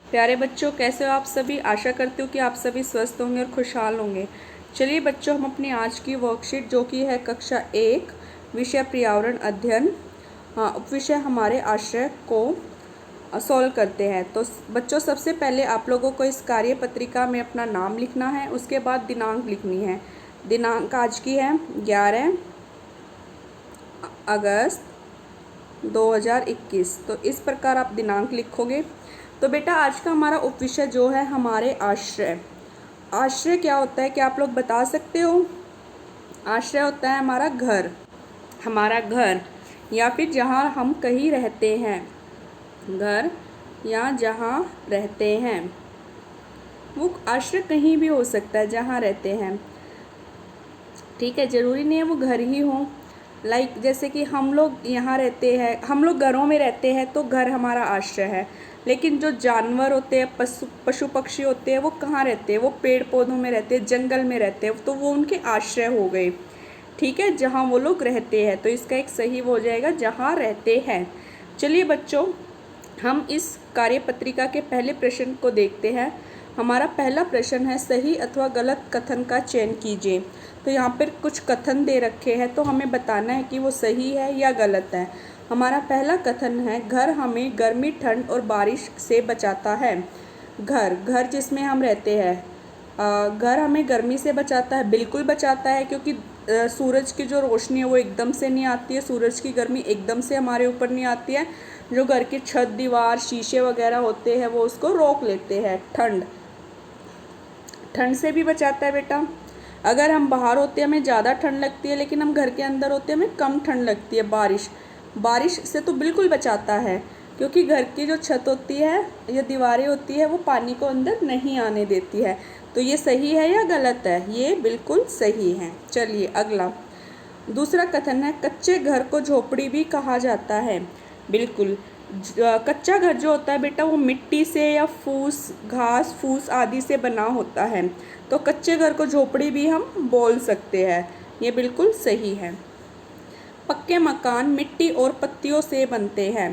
प्यारे बच्चों, कैसे हो आप सभी। आशा करती हूँ कि आप सभी स्वस्थ होंगे और खुशहाल होंगे। चलिए बच्चों, हम अपनी आज की वर्कशीट जो कि है कक्षा 1 विषय पर्यावरण अध्ययन, उपविषय हमारे आश्रय को सॉल्व करते हैं। तो बच्चों, सबसे पहले आप लोगों को इस कार्य पत्रिका में अपना नाम लिखना है, उसके बाद दिनांक लिखनी है। दिनांक आज की है 11 अगस्त 2021। तो इस प्रकार आप दिनांक लिखोगे। तो बेटा, आज का हमारा उपविषय जो है हमारे आश्रय। आश्रय क्या होता है, क्या आप लोग बता सकते हो। आश्रय होता है हमारा घर, हमारा घर या फिर जहाँ हम कहीं रहते हैं। घर या जहाँ रहते हैं, वो आश्रय कहीं भी हो सकता है जहाँ रहते हैं। ठीक है, ज़रूरी नहीं है वो घर ही हो। लाइक जैसे कि हम लोग यहाँ रहते हैं, हम लोग घरों में रहते हैं तो घर हमारा आश्रय है। लेकिन जो जानवर होते हैं, पशु पक्षी होते हैं, वो कहाँ रहते हैं, वो पेड़ पौधों में रहते हैं, जंगल में रहते हैं, तो वो उनके आश्रय हो गए। ठीक है, जहाँ वो लोग रहते हैं। तो इसका एक सही हो जाएगा जहाँ रहते हैं। चलिए बच्चों, हम इस कार्यपत्रिका के पहले प्रश्न को देखते हैं। हमारा पहला प्रश्न है, सही अथवा गलत कथन का चयन कीजिए। तो यहाँ पर कुछ कथन दे रखे हैं, तो हमें बताना है कि वो सही है या गलत है। हमारा पहला कथन है, घर हमें गर्मी, ठंड और बारिश से बचाता है। घर जिसमें हम रहते हैं, घर हमें गर्मी से बचाता है। बिल्कुल बचाता है, क्योंकि सूरज की जो रोशनी है वो एकदम से नहीं आती है, सूरज की गर्मी एकदम से हमारे ऊपर नहीं आती है। जो घर की छत, दीवार, शीशे वगैरह होते हैं वो उसको रोक लेते हैं। ठंड से भी बचाता है बेटा। अगर हम बाहर होते हैं हमें ज़्यादा ठंड लगती है, लेकिन हम घर के अंदर होते हैं हमें कम ठंड लगती है। बारिश से तो बिल्कुल बचाता है, क्योंकि घर की जो छत होती है या दीवारें होती है वो पानी को अंदर नहीं आने देती है। तो ये सही है या गलत है, ये बिल्कुल सही है। चलिए अगला, दूसरा कथन है, कच्चे घर को झोपड़ी भी कहा जाता है। बिल्कुल, कच्चा घर जो होता है बेटा वो मिट्टी से या फूस, घास फूस आदि से बना होता है। तो कच्चे घर को झोपड़ी भी हम बोल सकते हैं, ये बिल्कुल सही है। पक्के मकान मिट्टी और पत्तियों से बनते हैं।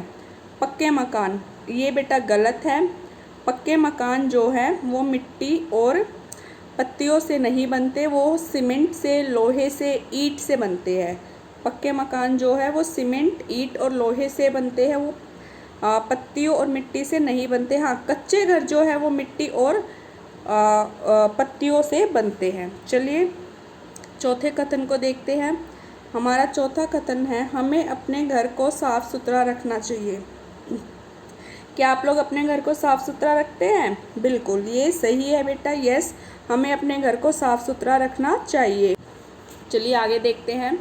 पक्के मकान, ये बेटा गलत है। पक्के मकान जो है वो मिट्टी और पत्तियों से नहीं बनते, वो सीमेंट से, लोहे से, ईंट से बनते हैं। पक्के मकान जो है वो सीमेंट, ईंट और लोहे से बनते हैं, वो पत्तियों और मिट्टी से नहीं बनते। हाँ, कच्चे घर जो है वो मिट्टी और पत्तियों से बनते हैं। चलिए चौथे कथन को देखते हैं। हमारा चौथा कथन है, हमें अपने घर को साफ सुथरा रखना चाहिए। क्या आप लोग अपने घर को साफ सुथरा रखते हैं। बिल्कुल, ये सही है बेटा। यस, हमें अपने घर को साफ सुथरा रखना चाहिए। चलिए आगे देखते हैं।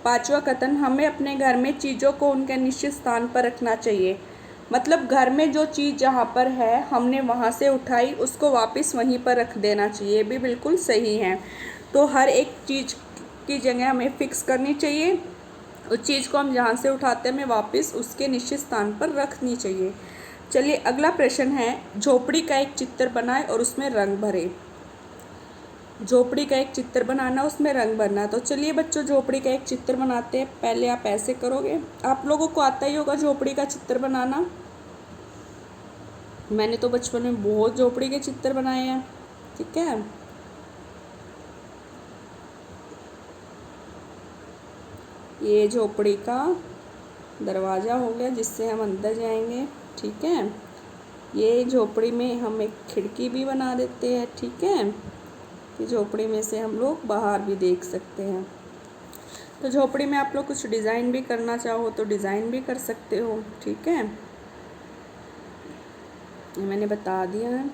पांचवा कथन, हमें अपने घर में चीज़ों को उनके निश्चित स्थान पर रखना चाहिए। मतलब घर में जो चीज़ जहाँ पर है हमने वहाँ से उठाई, उसको वापस वहीं पर रख देना चाहिए, ये भी बिल्कुल सही है। तो हर एक चीज़ की जगह हमें फिक्स करनी चाहिए। उस चीज़ को हम जहाँ से उठाते हैं हमें वापस उसके निश्चित स्थान पर रखनी चाहिए। चलिए अगला प्रश्न है, झोपड़ी का एक चित्र बनाएं और उसमें रंग भरें। झोपड़ी का एक चित्र बनाना, उसमें रंग भरना। तो चलिए बच्चों, झोपड़ी का एक चित्र बनाते हैं। पहले आप ऐसे करोगे, आप लोगों को आता ही होगा झोपड़ी का चित्र बनाना। मैंने तो बचपन में बहुत झोपड़ी के चित्र बनाए हैं। ठीक है, ये झोपड़ी का दरवाज़ा हो गया जिससे हम अंदर जाएंगे। ठीक है, ये झोपड़ी में हम एक खिड़की भी बना देते हैं। ठीक है, कि झोपड़ी में से हम लोग बाहर भी देख सकते हैं। तो झोपड़ी में आप लोग कुछ डिज़ाइन भी करना चाहो तो डिज़ाइन भी कर सकते हो। ठीक है, ये मैंने बता दिया है।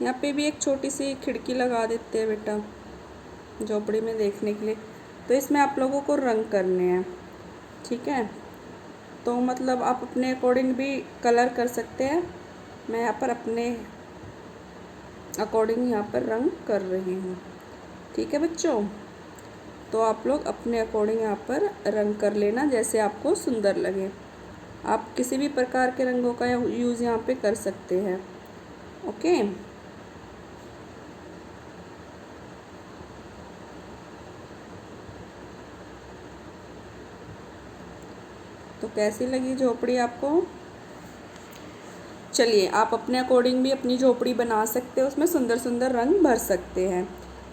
यहाँ पे भी एक छोटी सी खिड़की लगा देते हैं बेटा झोपड़ी में देखने के लिए। तो इसमें आप लोगों को रंग करने हैं। ठीक है, तो मतलब आप अपने अकॉर्डिंग भी कलर कर सकते हैं। मैं यहाँ पर अपने अकॉर्डिंग यहाँ पर रंग कर रही हूँ। ठीक है बच्चों, तो आप लोग अपने अकॉर्डिंग यहाँ पर रंग कर लेना जैसे आपको सुंदर लगे। आप किसी भी प्रकार के रंगों का यूज़ यहाँ पे कर सकते हैं। ओके, तो कैसी लगी झोपड़ी आपको। चलिए आप अपने अकॉर्डिंग भी अपनी झोपड़ी बना सकते हो, उसमें सुंदर सुंदर रंग भर सकते हैं।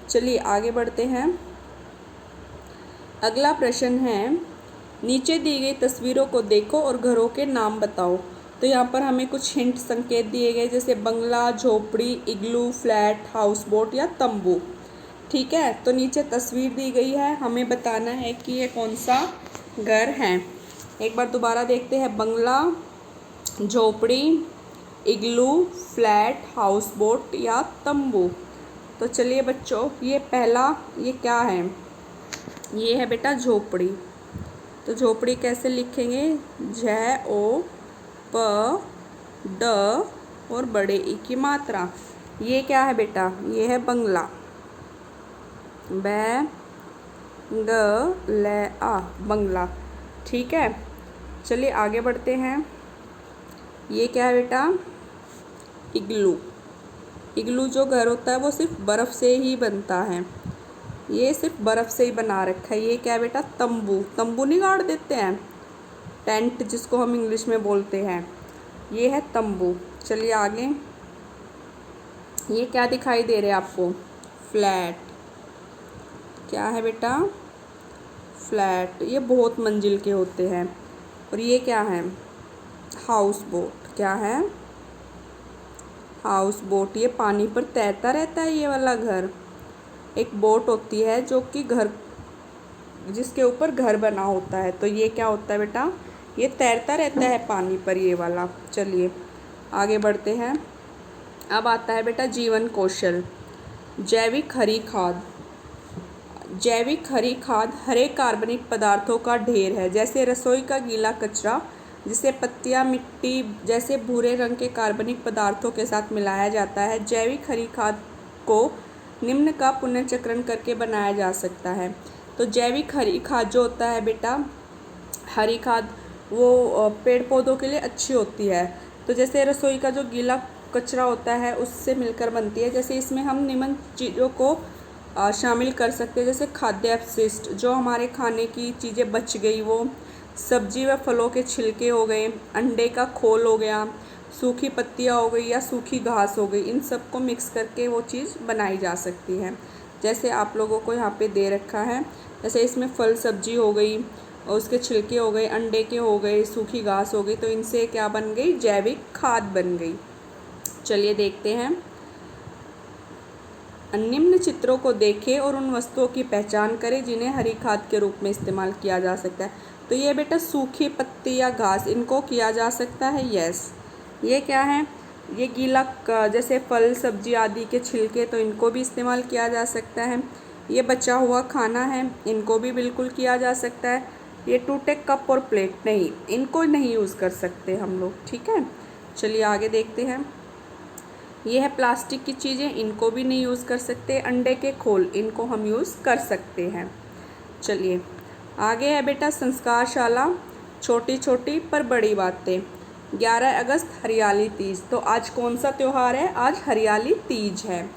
चलिए आगे बढ़ते हैं। अगला प्रश्न है, नीचे दी गई तस्वीरों को देखो और घरों के नाम बताओ। तो यहाँ पर हमें कुछ हिंट संकेत दिए गए, जैसे बंगला, झोपड़ी, इग्लू, फ्लैट, हाउस बोट या तंबू। ठीक है, तो नीचे तस्वीर दी गई है, हमें बताना है कि ये कौन सा घर है। एक बार दोबारा देखते हैं, बंगला, झोपड़ी, इग्लू, फ्लैट, हाउस बोट या तंबू। तो चलिए बच्चों, ये पहला ये क्या है, ये है बेटा झोपड़ी। तो झोपड़ी कैसे लिखेंगे, झ ओ प ड और बड़े ई की मात्रा। ये क्या है बेटा, ये है बंगला, ब ग ल आ बंगला। ठीक है, चलिए आगे बढ़ते हैं। ये क्या है बेटा, इग्लू। इग्लू जो घर होता है वो सिर्फ बर्फ़ से ही बनता है, ये सिर्फ बर्फ़ से ही बना रखा है। ये क्या है बेटा, तंबू। तंबू नहीं गाड़ देते हैं, टेंट जिसको हम इंग्लिश में बोलते हैं, ये है तंबू। चलिए आगे, ये क्या दिखाई दे रहा है आपको, फ्लैट। क्या है बेटा, फ्लैट, ये बहुत मंजिल के होते हैं। और ये क्या है, हाउस बोट। क्या है, हाउस बोट, ये पानी पर तैरता रहता है ये वाला घर। एक बोट होती है जो कि घर, जिसके ऊपर घर बना होता है, तो ये क्या होता है बेटा, ये तैरता रहता है पानी पर, ये वाला। चलिए आगे बढ़ते हैं। अब आता है बेटा जीवन कौशल। जैविक हरी खाद। जैविक हरी खाद हरे कार्बनिक पदार्थों का ढेर है, जैसे रसोई का गीला कचरा, जिसे पत्तियां, मिट्टी जैसे भूरे रंग के कार्बनिक पदार्थों के साथ मिलाया जाता है। जैविक हरी खाद को निम्न का पुनर्चक्रण करके बनाया जा सकता है। तो जैविक हरी खाद जो होता है बेटा, हरी खाद वो पेड़ पौधों के लिए अच्छी होती है। तो जैसे रसोई का जो गीला कचरा होता है उससे मिलकर बनती है। जैसे इसमें हम निम्न चीज़ों को शामिल कर सकते हैं, जैसे खाद्य अपशिष्ट, जो हमारे खाने की चीज़ें बच गई, वो सब्जी व फलों के छिलके हो गए, अंडे का खोल हो गया, सूखी पत्तियाँ हो गई या सूखी घास हो गई, इन सब को मिक्स करके वो चीज़ बनाई जा सकती है। जैसे आप लोगों को यहाँ पे दे रखा है, जैसे इसमें फल सब्जी हो गई और उसके छिलके हो गए, अंडे के हो गए, सूखी घास हो गई, तो इनसे क्या बन गई, जैविक खाद बन गई। चलिए देखते हैं। निम्न चित्रों को देखें और उन वस्तुओं की पहचान करें जिन्हें हरी खाद के रूप में इस्तेमाल किया जा सकता है। तो ये बेटा सूखी पत्ती या घास, इनको किया जा सकता है, यस। ये क्या है, ये गीला जैसे फल सब्जी आदि के छिलके, तो इनको भी इस्तेमाल किया जा सकता है। ये बचा हुआ खाना है, इनको भी बिल्कुल किया जा सकता है। ये टूटे कप और प्लेट, नहीं, इनको नहीं यूज़ कर सकते हम लोग। ठीक है, चलिए आगे देखते हैं। ये है प्लास्टिक की चीज़ें, इनको भी नहीं यूज़ कर सकते। अंडे के खोल, इनको हम यूज़ कर सकते हैं। चलिए आगे है बेटा संस्कारशाला, छोटी छोटी पर बड़ी बातें। 11 अगस्त हरियाली तीज। तो आज कौन सा त्यौहार है, आज हरियाली तीज है।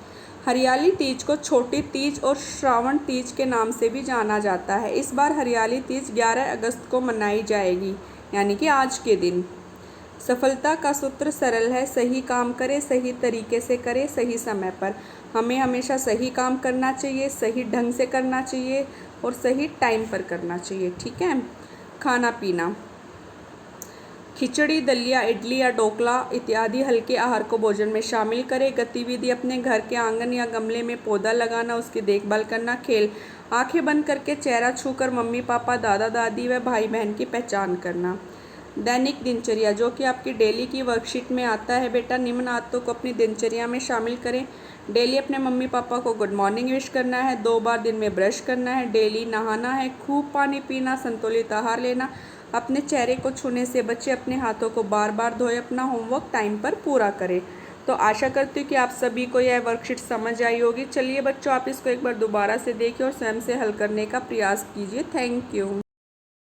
हरियाली तीज को छोटी तीज और श्रावण तीज के नाम से भी जाना जाता है। इस बार हरियाली तीज 11 अगस्त को मनाई जाएगी, यानी कि आज के दिन। सफलता का सूत्र सरल है, सही काम करें, सही तरीके से करें, सही समय पर। हमें हमेशा सही काम करना चाहिए, सही ढंग से करना चाहिए और सही टाइम पर करना चाहिए। ठीक है, खाना पीना, खिचड़ी, दलिया, इडली या ढोकला इत्यादि हल्के आहार को भोजन में शामिल करें। गतिविधि, अपने घर के आंगन या गमले में पौधा लगाना, उसकी देखभाल करना। खेल, आंखें बंद करके चेहरा छूकर मम्मी पापा, दादा दादी व भाई बहन की पहचान करना। दैनिक दिनचर्या, जो कि आपकी डेली की वर्कशीट में आता है बेटा। निम्न आदतों को अपनी दिनचर्या में शामिल करें। डेली अपने मम्मी पापा को गुड मॉर्निंग विश करना है, 2 बार दिन में ब्रश करना है, डेली नहाना है, खूब पानी पीना, संतुलित आहार लेना, अपने चेहरे को छूने से बचे, अपने हाथों को बार बार धोए, अपना होमवर्क टाइम पर पूरा करें। तो आशा करती हूँ कि आप सभी को यह वर्कशीट समझ आई होगी। चलिए बच्चों, आप इसको एक बार दोबारा से देखिए और स्वयं से हल करने का प्रयास कीजिए। Thank you.